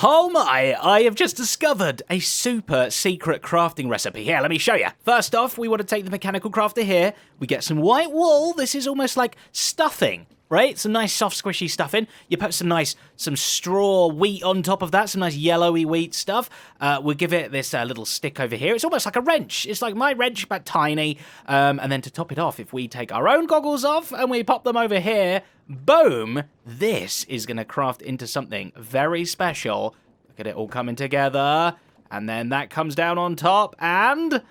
Oh my, I have just discovered a super secret crafting recipe. Here, let me show you. First off, we want to take the mechanical crafter here. We get some white wool. This is almost like stuffing, right? Some nice soft squishy stuffing. You put some straw wheat on top of that, some nice yellowy wheat stuff. We'll give it this little stick over here. It's almost like a wrench. It's like my wrench, but tiny. And then to top it off, if we take our own goggles off and we pop them over here, boom, this is going to craft into something very special. Look at it all coming together. And then that comes down on top and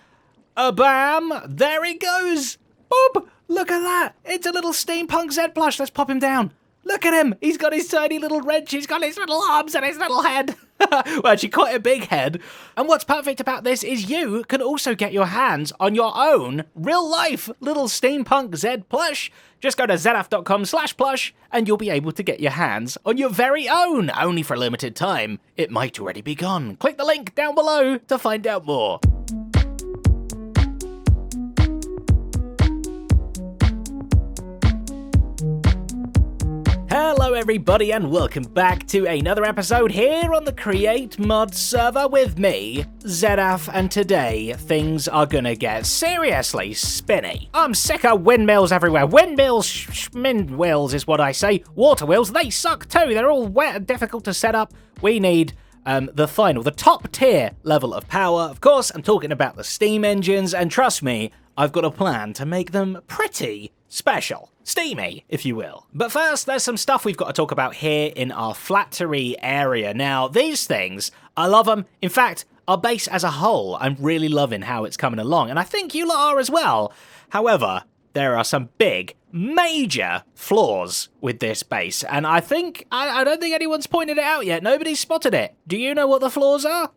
bam, there it goes. Boop, look at that. It's a little steampunk Zed plush. Let's pop him down. Look at him. He's got his tiny little wrench. He's got his little arms and his little head. Well, actually quite a big head. And what's perfect about this is you can also get your hands on your own real-life little steampunk Zed plush. Just go to zedaf.com/plush and you'll be able to get your hands on your very own, only for a limited time. It might already be gone. Click the link down below to find out more. Hello everybody and welcome back to another episode here on the Create Mod server with me, Zedaf, and today things are gonna get seriously spinny. I'm sick of windmills everywhere. Windmills is what I say. Water wheels, they suck too. They're all wet and difficult to set up. We need the top tier level of power. Of course, I'm talking about the steam engines, and trust me, I've got a plan to make them pretty special. Steamy, if you will. But first, there's some stuff we've got to talk about here in our Flattery area. Now, these things, I love them. In fact, our base as a whole, I'm really loving how it's coming along, and I think you lot are as well. However, there are some big, major flaws with this base, and I don't think anyone's pointed it out yet. Nobody's spotted it. Do you know what the flaws are?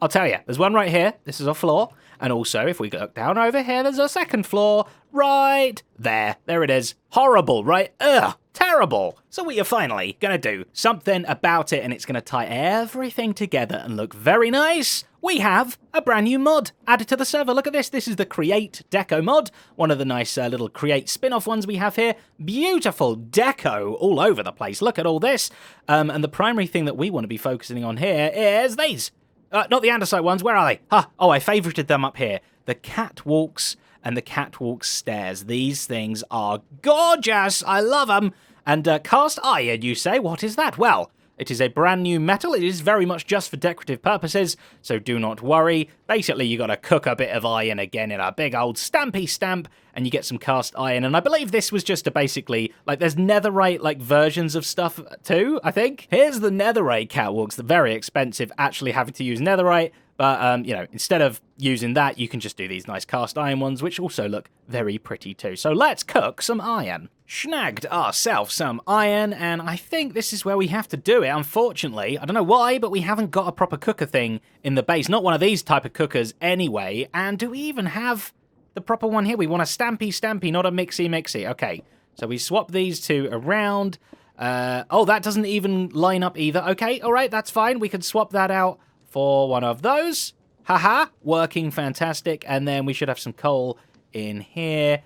I'll tell you. There's one right here. This is a flaw. And also, if we look down over here, there's a second flaw right there. There it is. Horrible, right? Ugh, terrible. So we are finally going to do something about it, and it's going to tie everything together and look very nice. We have a brand new mod added to the server. Look at this. This is the Create Deco mod, one of the nice little Create spin-off ones we have here. Beautiful deco all over the place. Look at all this. And the primary thing that we want to be focusing on here is these. Not the andesite ones, where are they? Oh, I favorited them up here. The catwalks and the catwalk stairs. These things are gorgeous. I love them. And cast iron, you say? What is that? Well, it is a brand new metal. It is very much just for decorative purposes, so do not worry. Basically, you got to cook a bit of iron again in a big old stampy stamp, and you get some cast iron. And I believe this was just to basically, like, there's netherite, like, versions of stuff too, I think. Here's the netherite catwalks. They're very expensive, actually having to use netherite. But, you know, instead of using that, you can just do these nice cast iron ones, which also look very pretty too. So let's cook some iron. Snagged ourselves some iron, and I think this is where we have to do it. Unfortunately, I don't know why, but we haven't got a proper cooker thing in the base. Not one of these type of cookers anyway. And do we even have the proper one here? We want a stampy, not a mixy. Okay, so we swap these two around. Oh, that doesn't even line up either. Okay, all right, that's fine. We can swap that out for one of those. Haha, working fantastic. And then we should have some coal in here.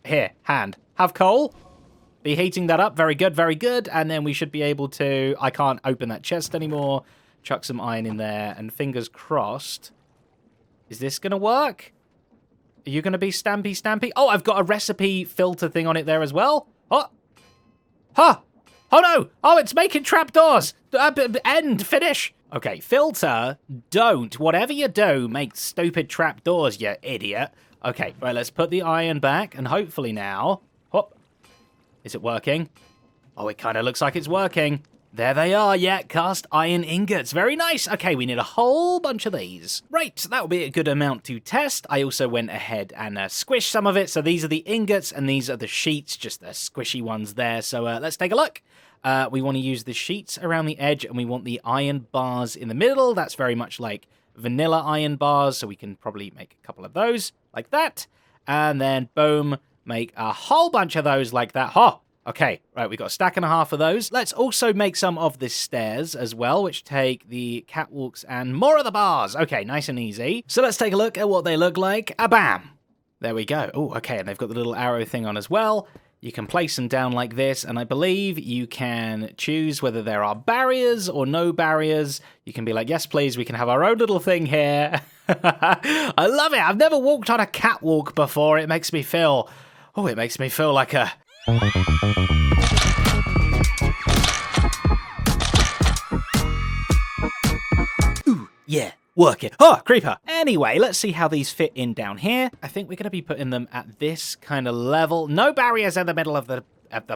Here, hand. Have coal. Be heating that up. Very good. And then we should be able to... I can't open that chest anymore. Chuck some iron in there. And fingers crossed. Is this going to work? Are you going to be stampy? Oh, I've got a recipe filter thing on it there as well. Oh. Huh. Oh, no. Oh, it's making trapdoors. Finish. Okay, filter, don't. Whatever you do, make stupid trapdoors, you idiot. Okay, right, let's put the iron back, and hopefully now... Hop. Is it working? Oh, it kind of looks like it's working. There they are, yeah, cast iron ingots. Very nice. Okay, we need a whole bunch of these. Right, so that will be a good amount to test. I also went ahead and squished some of it. So these are the ingots, and these are the sheets, just the squishy ones there. So let's take a look. We want to use the sheets around the edge, and we want the iron bars in the middle. That's very much like vanilla iron bars, so we can probably make a couple of those like that. And then, boom, make a whole bunch of those like that. Oh, okay, right, we've got a stack and a half of those. Let's also make some of the stairs as well, which take the catwalks and more of the bars. Okay, nice and easy. So let's take a look at what they look like. Bam! There we go. Oh, okay, and they've got the little arrow thing on as well. You can place them down like this, and I believe you can choose whether there are barriers or no barriers. You can be like, yes, please, we can have our own little thing here. I love it. I've never walked on a catwalk before. It makes me feel like a... Ooh, yeah. Work it. Oh, creeper. Anyway, let's see how these fit in down here. I think we're going to be putting them at this kind of level. No barriers in the middle of the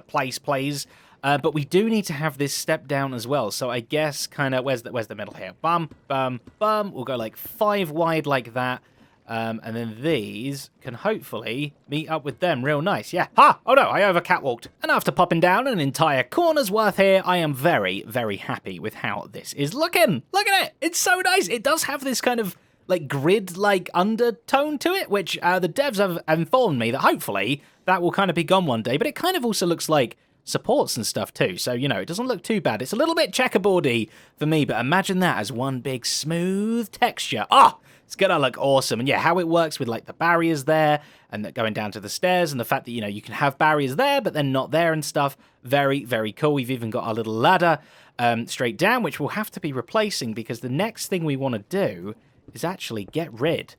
place, please. But we do need to have this step down as well. So I guess kind of, where's the middle here? Bum, bum, bum. We'll go like 5 wide like that. And then these can hopefully meet up with them real nice. Yeah. Ha! Oh no, I over catwalked. And after popping down an entire corner's worth here, I am very, very happy with how this is looking. Look at it. It's so nice. It does have this kind of like grid-like undertone to it, which the devs have informed me that hopefully that will kind of be gone one day. But it kind of also looks like supports and stuff too. So, you know, it doesn't look too bad. It's a little bit checkerboardy for me, but imagine that as one big smooth texture. Ah! It's gonna look awesome. And yeah, how it works with like the barriers there and going down to the stairs and the fact that, you know, you can have barriers there, but then not there and stuff. Very, very cool. We've even got our little ladder straight down, which we'll have to be replacing because the next thing we want to do is actually get rid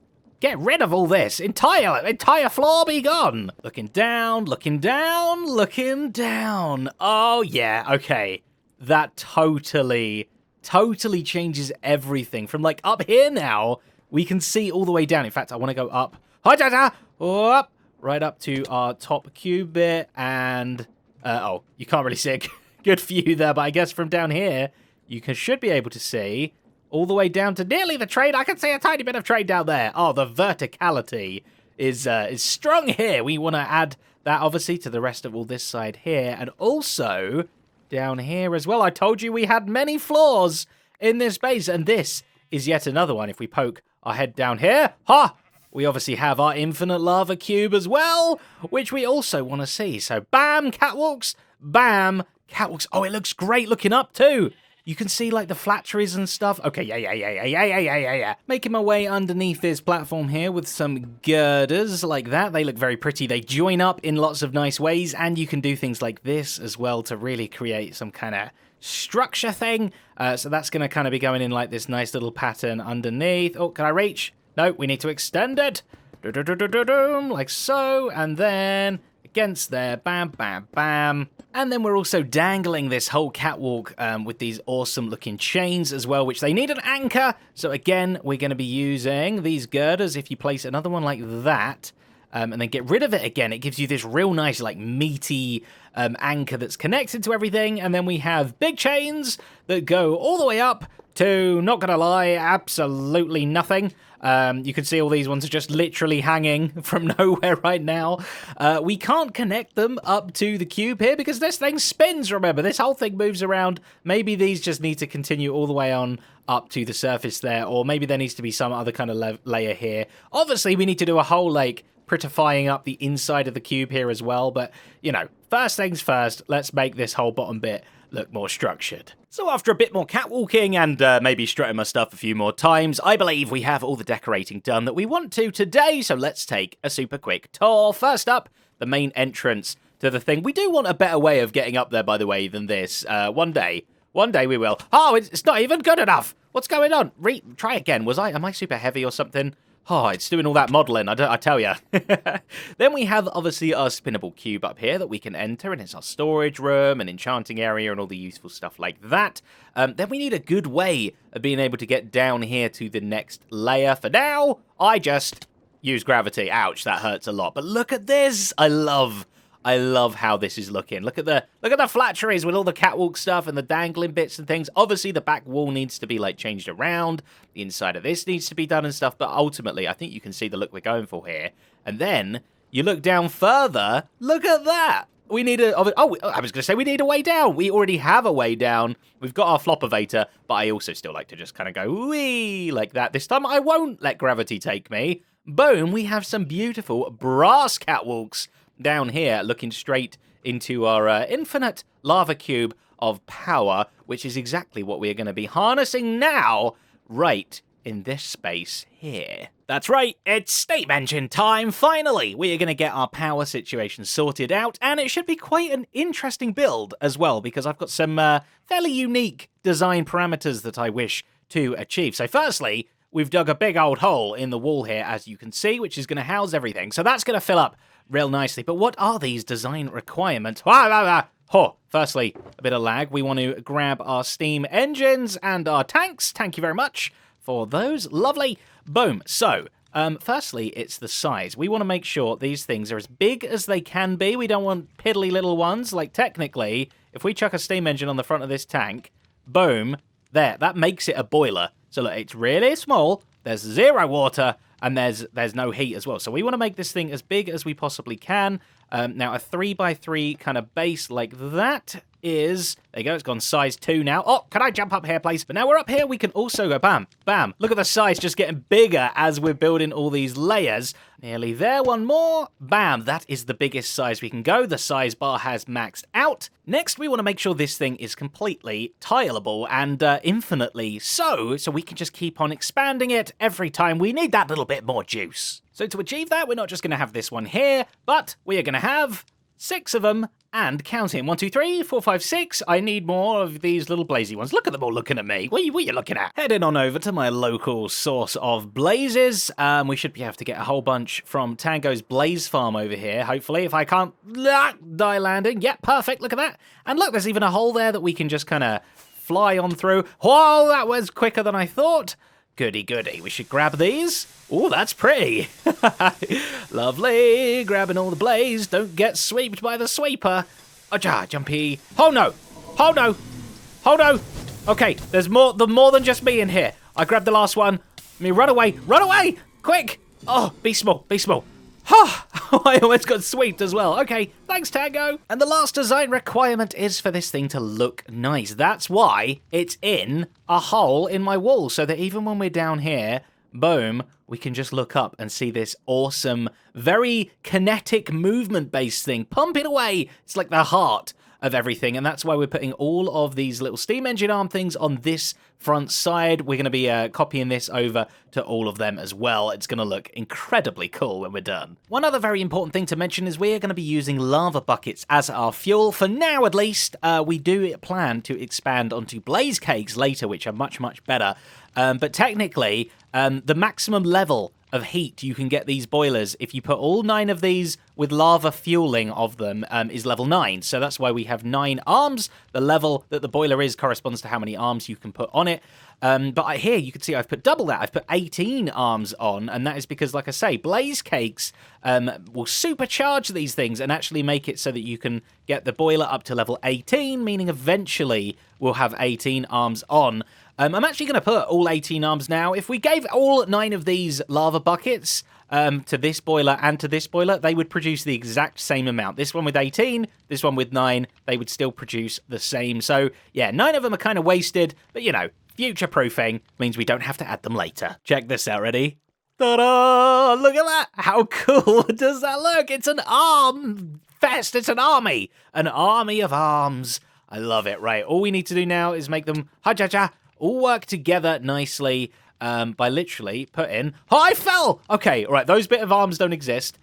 of all this. Entire floor be gone. Looking down, looking down, looking down. Oh yeah, okay. That totally changes everything from like up here now. We can see all the way down. In fact, I want to go up, right up to our top cube bit, and oh, you can't really see a good view there, but I guess from down here, you should be able to see all the way down to nearly the trade. I can see a tiny bit of trade down there. Oh, the verticality is strong here. We want to add that, obviously, to the rest of all this side here, and also down here as well. I told you we had many floors in this base, and this is yet another one. If we poke our head down here, we obviously have our infinite lava cube as well, which we also want to see. So bam, catwalks, bam, catwalks. Oh, it looks great looking up too. You can see like the flat trees and stuff. Okay, yeah. Making my way underneath this platform here with some girders like that. They look very pretty. They join up in lots of nice ways, and you can do things like this as well to really create some kind of structure thing. So that's going to kind of be going in like this nice little pattern underneath. Oh, can I reach? No, we need to extend it. Like so, and then against there, bam, bam, bam. And then we're also dangling this whole catwalk with these awesome looking chains as well, which they need an anchor. So again, we're going to be using these girders. If you place another one like that, and then get rid of it again, it gives you this real nice, like, meaty anchor that's connected to everything. And then we have big chains that go all the way up to, not gonna lie, absolutely nothing. You can see all these ones are just literally hanging from nowhere right now. We can't connect them up to the cube here because this thing spins, remember. This whole thing moves around. Maybe these just need to continue all the way on up to the surface there, or maybe there needs to be some other kind of layer here. Obviously, we need to do a whole, like, prettifying up the inside of the cube here as well, but, you know, first things first, let's make this whole bottom bit look more structured. So after a bit more catwalking and maybe strutting my stuff a few more times, I believe we have all the decorating done that we want to today, so let's take a super quick tour. First up, the main entrance to the thing. We do want a better way of getting up there, by the way, than this. One day we will. Oh, it's not even good enough. What's going on? Try again. Am I super heavy or something? Oh, it's doing all that modelling, I tell ya. Then we have, obviously, our spinnable cube up here that we can enter, and it's our storage room and enchanting area and all the useful stuff like that. Then we need a good way of being able to get down here to the next layer. For now, I just use gravity. Ouch, that hurts a lot. But look at this. I love how this is looking. Look at the flat trees with all the catwalk stuff and the dangling bits and things. Obviously, the back wall needs to be like changed around. The inside of this needs to be done and stuff. But ultimately, I think you can see the look we're going for here. And then you look down further. Look at that. We need I was going to say we need a way down. We already have a way down. We've got our floppervator, but I also still like to just kind of go wee like that. This time I won't let gravity take me. Boom, we have some beautiful brass catwalks down here, looking straight into our infinite lava cube of power, which is exactly what we're going to be harnessing now, right in this space here. That's right, it's steam engine time, finally! We are going to get our power situation sorted out, and it should be quite an interesting build as well, because I've got some fairly unique design parameters that I wish to achieve. So firstly, we've dug a big old hole in the wall here, as you can see, which is going to house everything. So that's going to fill up real nicely. But what are these design requirements? Firstly, a bit of lag. We want to grab our steam engines and our tanks. Thank you very much for those. Lovely. Boom. So, firstly, it's the size. We want to make sure these things are as big as they can be. We don't want piddly little ones. Like, technically, if we chuck a steam engine on the front of this tank, boom, there, that makes it a boiler. So look, it's really small, there's 0 water, and there's no heat as well. So we want to make this thing as big as we possibly can. Now, a 3x3 kind of base like that is... There you go, it's gone size 2 now. Oh, can I jump up here, please? But now we're up here, we can also go bam, bam. Look at the size just getting bigger as we're building all these layers. Nearly there, one more. Bam, that is the biggest size we can go. The size bar has maxed out. Next, we want to make sure this thing is completely tileable and infinitely so we can just keep on expanding it every time we need that little bit more juice. So to achieve that, we're not just going to have this one here, but we are going to have 6 of them, and counting. 1, 2, 3, 4, 5, 6. I need more of these little blazy ones. Look at them all looking at me. What are you looking at? Heading on over to my local source of blazes. We should be able to get a whole bunch from Tango's Blaze Farm over here, hopefully, if I can't die landing. Yep, perfect. Look at that. And look, there's even a hole there that we can just kind of fly on through. Whoa, that was quicker than I thought. Goody, goody. We should grab these. Oh, that's pretty. Lovely. Grabbing all the blaze. Don't get swept by the sweeper. Aja, jumpy. Oh, no. Oh, no. Oh, no. Okay, there's more than just me in here. I grabbed the last one. I mean, run away. Run away. Quick. Oh, be small. Be small. I almost got swept as well. Okay, thanks, Tango. And the last design requirement is for this thing to look nice. That's why it's in a hole in my wall, so that even when we're down here, boom, we can just look up and see this awesome, very kinetic movement-based thing pumping away. It's like the heart of everything, and that's why we're putting all of these little steam engine arm things on this front side. We're going to be copying this over to all of them as well. It's going to look incredibly cool when we're done. One other very important thing to mention is we're going to be using lava buckets as our fuel. For now, at least, we do plan to expand onto blaze cakes later, which are much, much better. But technically, the maximum level of heat you can get these boilers if you put all 9 of these with lava fueling of them is level 9. So that's why we have 9 arms. The level that the boiler is corresponds to how many arms you can put on it. But here you can see I've put double that. I've put 18 arms on, and that is because, like I say, blaze cakes will supercharge these things and actually make it so that you can get the boiler up to level 18, meaning eventually we'll have 18 arms on. I'm actually going to put all 18 arms now. If we gave all 9 of these lava buckets to this boiler and to this boiler, they would produce the exact same amount. This one with 18, this one with 9, they would still produce the same. So, yeah, 9 of them are kind of wasted, but, you know, future-proofing means we don't have to add them later. Check this out, ready? Ta-da! Look at that! How cool does that look? It's an arm fest! It's an army! An army of arms. I love it. Right, all we need to do now is make them ha-cha-cha all work together nicely by literally putting... Oh, I fell! Okay, all right, those bit of arms don't exist.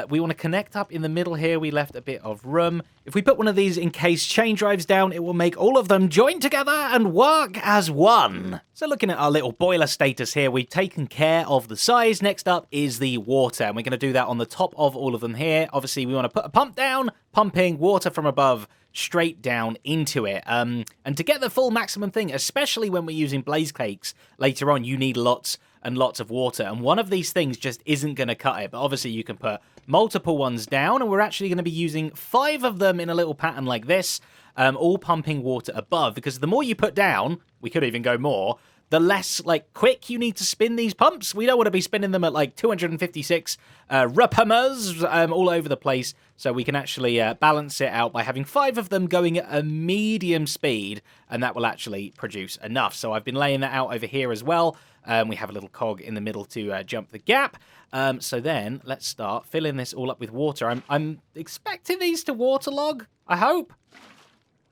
We want to connect up in the middle here. We left a bit of room. If we put one of these encased chain drives down, it will make all of them join together and work as one. So looking at our little boiler status here, we've taken care of the size. Next up is the water, and we're going to do that on the top of all of them here. Obviously, we want to put a pump down, pumping water from above straight down into it. And to get the full maximum thing, especially when we're using blaze cakes later on, you need lots and lots of water. And one of these things just isn't going to cut it. But obviously you can put multiple ones down, and we're actually going to be using 5 of them in a little pattern like this, all pumping water above. Because the more you put down, we could even go more, the less, like, quick you need to spin these pumps. We don't want to be spinning them at, like, 256 RPMs all over the place. So we can actually balance it out by having 5 of them going at a medium speed, and that will actually produce enough. So I've been laying that out over here as well. We have a little cog in the middle to jump the gap. So then let's start filling this all up with water. I'm expecting these to waterlog, I hope.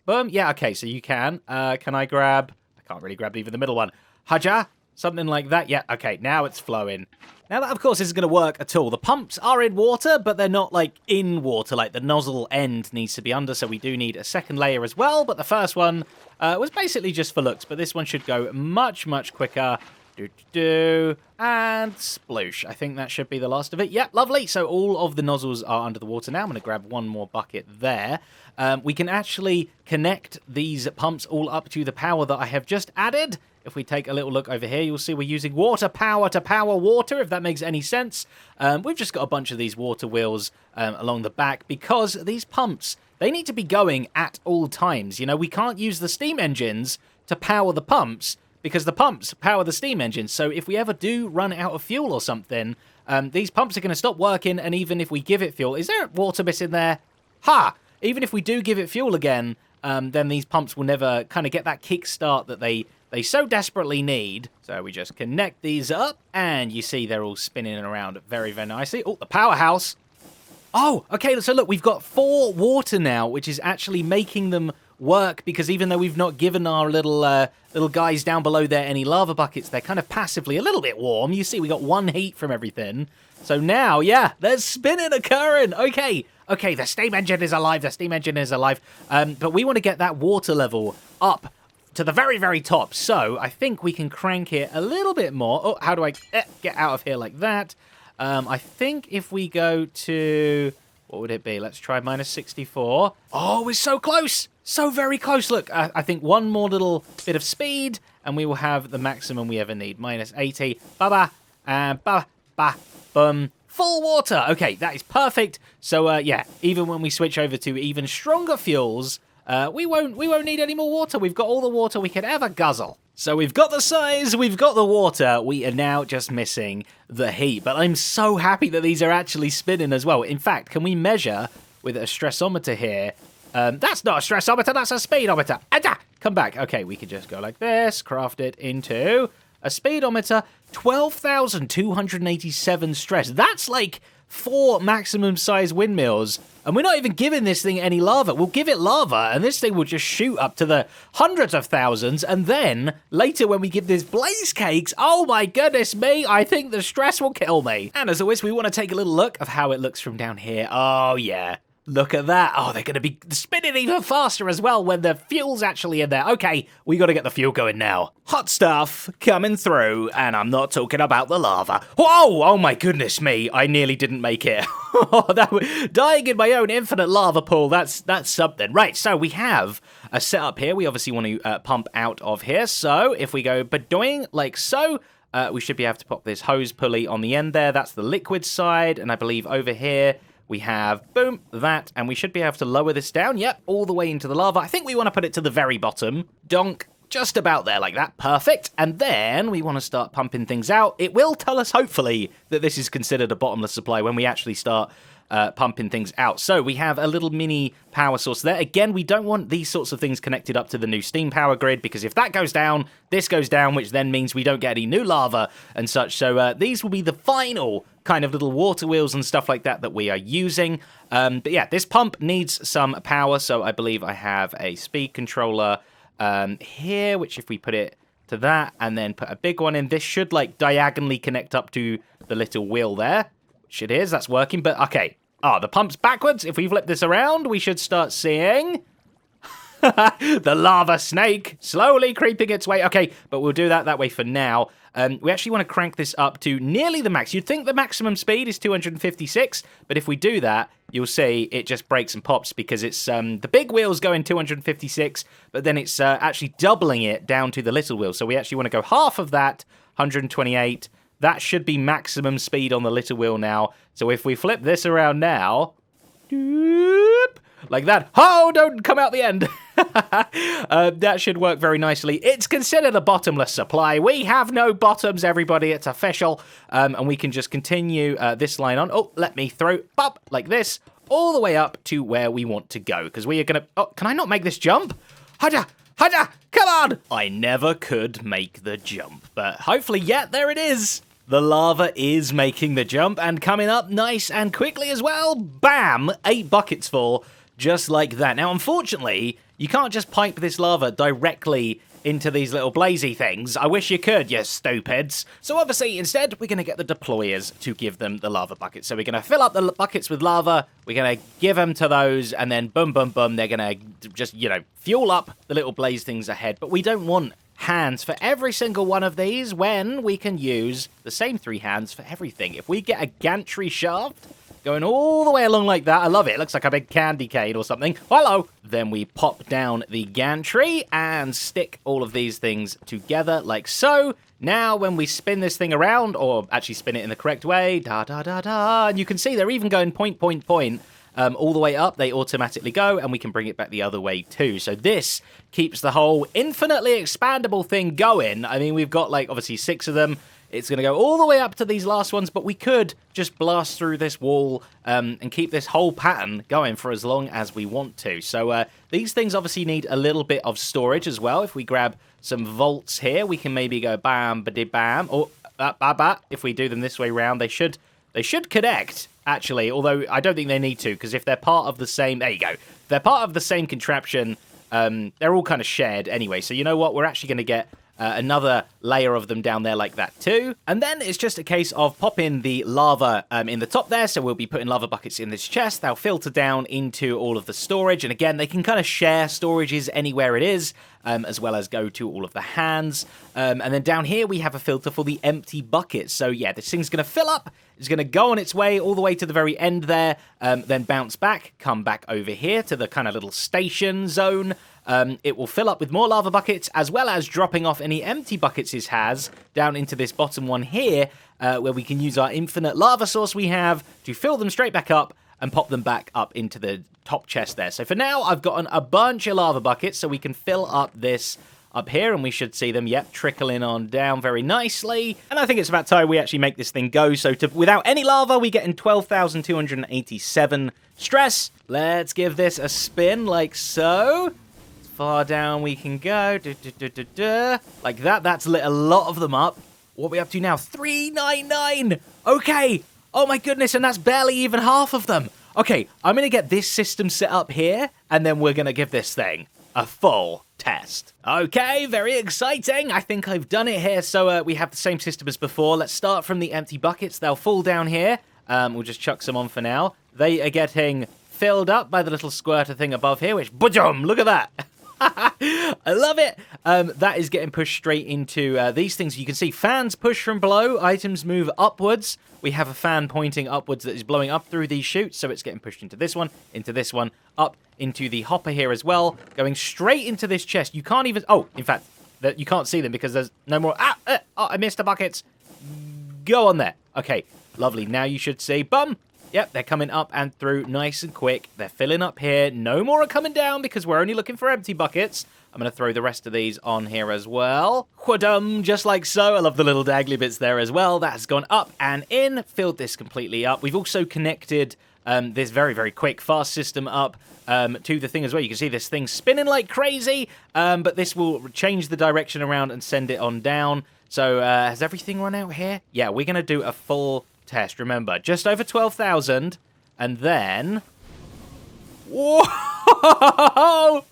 Boom. Yeah, okay, so you can. Can I grab... I can't really grab even the middle one. Haja, Something like that. Yeah, okay, now it's flowing. Now that, of course, isn't going to work at all. The pumps are in water, but they're not, like, in water. Like, the nozzle end needs to be under, so we do need a second layer as well. But the first one was basically just for looks, but this one should go much, much quicker. And sploosh. I think that should be the last of it. Yep, lovely. So all of the nozzles are under the water now. I'm going to grab one more bucket there. We can actually connect these pumps all up to the power that I have just added. If we take a little look over here, you'll see we're using water power to power water, if that makes any sense. We've just got a bunch of these water wheels along the back because these pumps, they need to be going at all times. You know, we can't use the steam engines to power the pumps because the pumps power the steam engines. So if we ever do run out of fuel or something, these pumps are going to stop working, and even if we give it fuel... Is there a water bit in there? Ha! Even if we do give it fuel again, then these pumps will never kind of get that kickstart that they so desperately need. So we just connect these up, and you see they're all spinning around very, very nicely. Oh, the powerhouse. Oh, okay, so look, we've got 4 water now, which is actually making them work, because even though we've not given our little guys down below there any lava buckets, they're kind of passively a little bit warm. You see, we got 1 heat from everything. So now, yeah, there's spinning occurring. Okay, the steam engine is alive, but we want to get that water level up to the very, very top. So I think we can crank it a little bit more. Oh, how do I get out of here like that? I think if we go to... What would it be? Let's try minus 64. Oh, we're so close. So very close. Look, I think one more little bit of speed, and we will have the maximum we ever need. Minus 80. Ba-ba. And ba-ba. Boom. Full water. Okay, that is perfect. So, yeah, even when we switch over to even stronger fuels, we won't need any more water. We've got all the water we could ever guzzle. So we've got the size, we've got the water, we are now just missing the heat. But I'm so happy that these are actually spinning as well. In fact, can we measure with a stressometer here? That's not a stressometer, that's a speedometer. Come back. Okay, we can just go like this, craft it into a speedometer. 12,287 stress. That's like 4 maximum size windmills, and we're not even giving this thing any lava. We'll give it lava, and this thing will just shoot up to the hundreds of thousands, and then later when we give this blaze cakes, oh my goodness me, I think the stress will kill me. And as always, we want to take a little look of how it looks from down here. Oh yeah. Look at that. Oh, they're going to be spinning even faster as well when the fuel's actually in there. Okay, we got to get the fuel going now. Hot stuff coming through, and I'm not talking about the lava. Whoa! Oh my goodness me. I nearly didn't make it. Dying in my own infinite lava pool, that's something. Right, so we have a setup here. We obviously want to pump out of here. So if we go badoing like so, we should be able to pop this hose pulley on the end there. That's the liquid side, and I believe over here, we have, boom, that, and we should be able to lower this down, yep, all the way into the lava. I think we want to put it to the very bottom. Donk, just about there like that, perfect. And then we want to start pumping things out. It will tell us, hopefully, that this is considered a bottomless supply when we actually start pumping things out. So we have a little mini power source there. Again, we don't want these sorts of things connected up to the new steam power grid, because if that goes down, this goes down, which then means we don't get any new lava and such. So these will be the final kind of little water wheels and stuff like that we are using. But yeah, this pump needs some power, so I believe I have a speed controller here, which if we put it to that and then put a big one in, this should like diagonally connect up to the little wheel there, which it is. That's working, but okay. The pump's backwards. If we flip this around, we should start seeing the lava snake slowly creeping its way. Okay, but we'll do that way for now. We actually want to crank this up to nearly the max. You'd think the maximum speed is 256, but if we do that, you'll see it just breaks and pops because it's the big wheel's going 256, but then it's actually doubling it down to the little wheel. So we actually want to go half of that, 128. That should be maximum speed on the little wheel now. So if we flip this around now, like that. Oh, don't come out the end. That should work very nicely. It's considered a bottomless supply. We have no bottoms, everybody. It's official. And we can just continue this line on. Oh, let me throw up like this all the way up to where we want to go. Because we are going to... Oh, can I not make this jump? Haja! Haja! Come on! I never could make the jump. But hopefully, yeah, there it is. The lava is making the jump and coming up nice and quickly as well. Bam! 8 buckets full. Just like that. Now, unfortunately, you can't just pipe this lava directly into these little blazy things. I wish you could, you stupids. So obviously, instead, we're going to get the deployers to give them the lava buckets. So we're going to fill up the buckets with lava, we're going to give them to those, and then boom, boom, boom, they're going to just, you know, fuel up the little blaze things ahead. But we don't want hands for every single one of these when we can use the same 3 hands for everything. If we get a gantry shaft going all the way along like that, I love it. It looks like a big candy cane or something. Hello! Then we pop down the gantry and stick all of these things together like so. Now, when we spin this thing around, or actually spin it in the correct way, da-da-da-da, and you can see they're even going point, point, point, all the way up, they automatically go, and we can bring it back the other way too. So this keeps the whole infinitely expandable thing going. I mean, we've got, like, obviously 6 of them. It's going to go all the way up to these last ones, but we could just blast through this wall and keep this whole pattern going for as long as we want to. So these things obviously need a little bit of storage as well. If we grab some vaults here, we can maybe go bam, ba-di-bam, or ba-ba. If we do them this way round, they should connect, actually, although I don't think they need to, because if they're part of the same... There you go. If they're part of the same contraption, they're all kind of shared anyway. So you know what? We're actually going to get another layer of them down there like that too. And then it's just a case of popping the lava in the top there. So we'll be putting lava buckets in this chest. They'll filter down into all of the storage. And again, they can kind of share storages anywhere it is, as well as go to all of the hands. And then down here, we have a filter for the empty buckets. So yeah, this thing's going to fill up. It's going to go on its way all the way to the very end there, then bounce back, come back over here to the kind of little station zone. It will fill up with more lava buckets, as well as dropping off any empty buckets it has down into this bottom one here, where we can use our infinite lava source we have to fill them straight back up and pop them back up into the top chest there. So for now, I've gotten a bunch of lava buckets, so we can fill up this up here, and we should see them, yep, trickling on down very nicely. And I think it's about time we actually make this thing go. So without any lava, we get in 12,287 stress. Let's give this a spin like so. Far down we can go. Like that. That's lit a lot of them up. What are we up to now? 399. Okay. Oh my goodness, and that's barely even half of them. Okay, I'm going to get this system set up here, and then we're going to give this thing a full test. Okay, very exciting. I think I've done it here. So we have the same system as before. Let's start from the empty buckets. They'll fall down here. We'll just chuck some on for now. They are getting filled up by the little squirter thing above here, which, boom, look at that. I love it. That is getting pushed straight into these things. You can see fans push from below. Items move upwards. We have a fan pointing upwards that is blowing up through these chutes, so it's getting pushed into this one, up into the hopper here as well, going straight into this chest. You can't even... Oh, in fact, you can't see them because there's no more... Oh, I missed the buckets. Go on there. Okay, lovely. Now you should see... Bum! Yep, they're coming up and through nice and quick. They're filling up here. No more are coming down because we're only looking for empty buckets. I'm going to throw the rest of these on here as well. Whadum, just like so. I love the little dangly bits there as well. That has gone up and in, filled this completely up. We've also connected this very, very quick, fast system up to the thing as well. You can see this thing spinning like crazy, but this will change the direction around and send it on down. So has everything run out here? Yeah, we're going to do a full test. Remember, just over 12,000, and then... Whoa!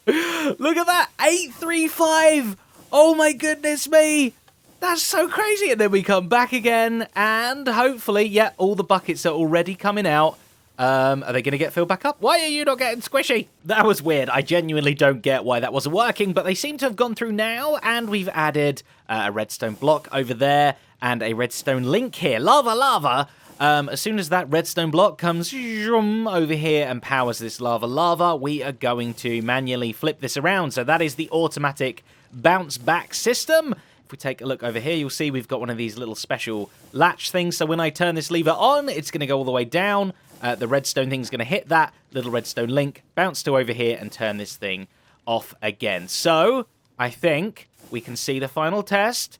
Look at that! 835! Oh my goodness me! That's so crazy! And then we come back again, and hopefully, yeah, all the buckets are already coming out. Are they going to get filled back up? Why are you not getting squishy? That was weird. I genuinely don't get why that wasn't working, but they seem to have gone through now, and we've added a redstone block over there, and a redstone link here. Lava, lava! As soon as that redstone block comes over here and powers this lava, we are going to manually flip this around. So that is the automatic bounce back system. If we take a look over here, you'll see we've got one of these little special latch things. So when I turn this lever on, it's going to go all the way down. The redstone thing's going to hit that little redstone link, bounce to over here, and turn this thing off again. So I think we can see the final test.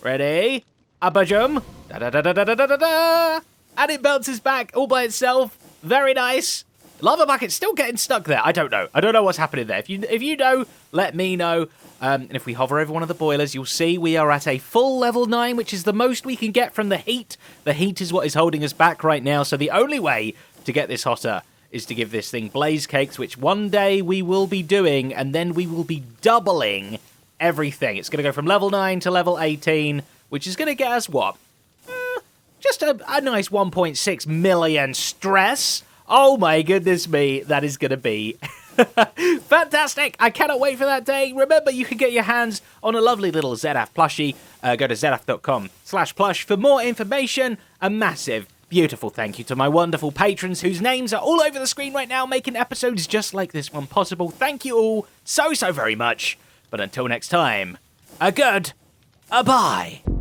Ready? Abajum. Da-da-da-da-da-da-da-da. And it bounces back all by itself. Very nice. Lava bucket's still getting stuck there. I don't know. I don't know what's happening there. If you know, let me know. And if we hover over one of the boilers, you'll see we are at a full level 9, which is the most we can get from the heat. The heat is what is holding us back right now. So the only way to get this hotter is to give this thing blaze cakes, which one day we will be doing, and then we will be doubling everything. It's going to go from level 9 to level 18, which is going to get us, what? Just a nice 1.6 million stress. Oh my goodness me, that is going to be fantastic. I cannot wait for that day. Remember, you can get your hands on a lovely little ZF plushie. Go to zf.com/plush for more information. A massive, beautiful thank you to my wonderful patrons whose names are all over the screen right now, making episodes just like this one possible. Thank you all so very much. But until next time, a bye.